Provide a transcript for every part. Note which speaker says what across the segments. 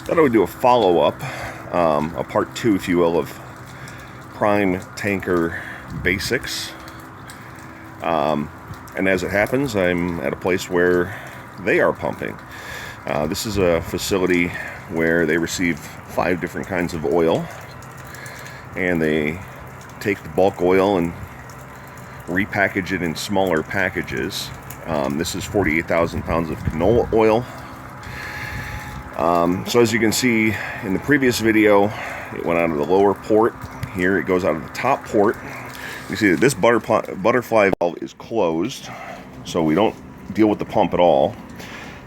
Speaker 1: Thought I would do a follow-up, a part 2, if you will, of Prime Tanker Basics. And as it happens, I'm at a place where they are pumping. This is a facility where they receive 5 different kinds of oil, and they take the bulk oil and repackage it in smaller packages. This is 48,000 pounds of canola oil. So as you can see in the previous video, it went out of the lower port. Here it goes out of the top port. You see that this butterfly valve is closed, so we don't deal with the pump at all.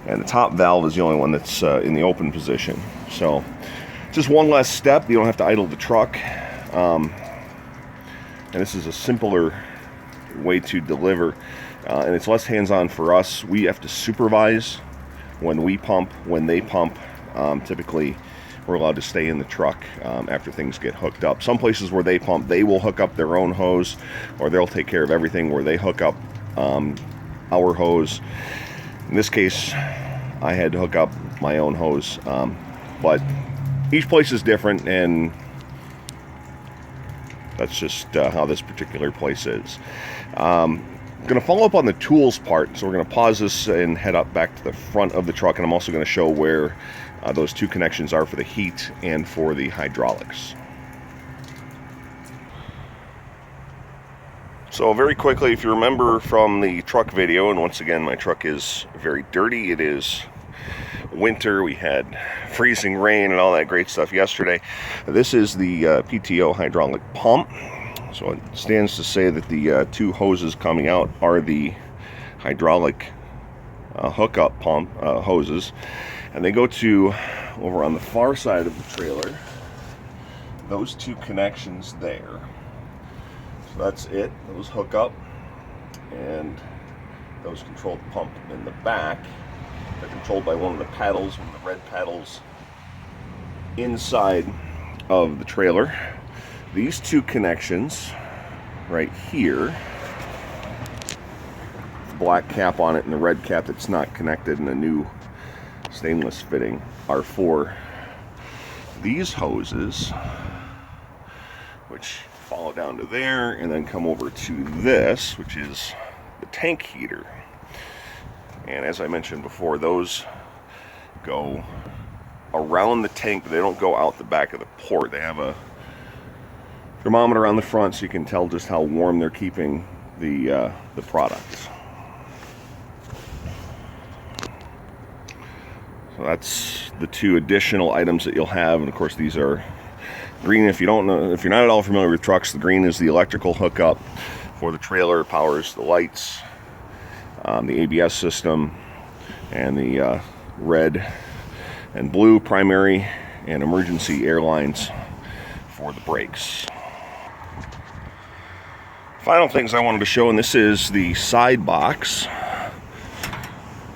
Speaker 1: And the top valve is the only one that's in the open position. So just one less step. You don't have to idle the truck. And this is a simpler way to deliver. And it's less hands-on for us. We have to supervise when we pump, when they pump. Typically, we're allowed to stay in the truck after things get hooked up. Some places where they pump, they will hook up their own hose, or they'll take care of everything where they hook up our hose. In this case, I had to hook up my own hose, but each place is different, and that's just how this particular place is. I'm going to follow up on the tools part, so we're going to pause this and head up back to the front of the truck, and I'm also going to show where those 2 connections are for the heat and for the hydraulics. So very quickly, if you remember from the truck video, and once again my truck is very dirty, it is winter, we had freezing rain and all that great stuff yesterday. This is the PTO hydraulic pump. So it stands to say that the 2 hoses coming out are the hydraulic hookup pump hoses, and they go to over on the far side of the trailer, those 2 connections there. So that's it, those hook up, and those control the pump in the back. They're controlled by one of the paddles, one of the red paddles inside of the trailer. These 2 connections right here, the black cap on it and the red cap that's not connected in a new stainless fitting, are for these hoses, which follow down to there and then come over to this, which is the tank heater. And as I mentioned before, those go around the tank, but they don't go out the back of the port. They have a thermometer on the front, so you can tell just how warm they're keeping the products. So that's the 2 additional items that you'll have, and of course these are green. If you don't know, if you're not at all familiar with trucks, the green is the electrical hookup for the trailer, powers the lights, the ABS system, and the red and blue primary and emergency air lines for the brakes. Final things I wanted to show, and this is the side box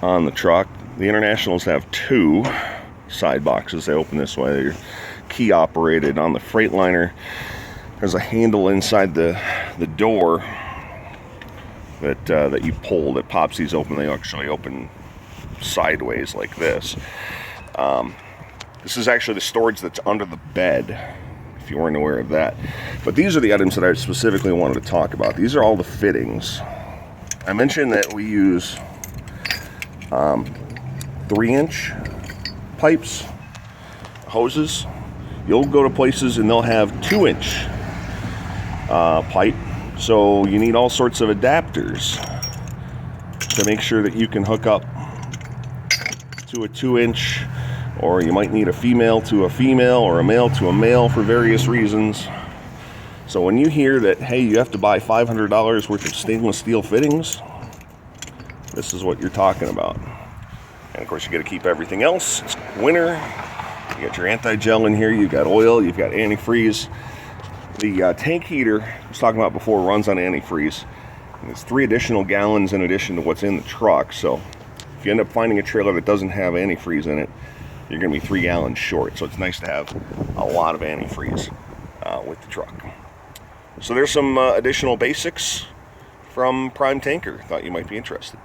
Speaker 1: on the truck. The Internationals have 2 side boxes. They open this way. They're key operated. On the Freightliner, there's a handle inside the door that you pull that pops these open. They actually open sideways like this. This is actually the storage that's under the bed, if you weren't aware of that. But these are the items that I specifically wanted to talk about. These are all the fittings. I mentioned that we use 3-inch pipes, hoses. You'll go to places and they'll have 2-inch pipe. So you need all sorts of adapters to make sure that you can hook up to a 2-inch, or you might need a female to a female or a male to a male for various reasons. So when you hear that, hey, you have to buy $500 worth of stainless steel fittings, this is what you're talking about. And of course you got to keep everything else. It's winter. You got your anti-gel in here, you've got oil, you've got antifreeze. The tank heater I was talking about before runs on antifreeze. And it's 3 additional gallons in addition to what's in the truck. So if you end up finding a trailer that doesn't have antifreeze in it, you're going to be 3 gallons short. So it's nice to have a lot of antifreeze with the truck. So there's some additional basics from Prime Tanker. Thought you might be interested.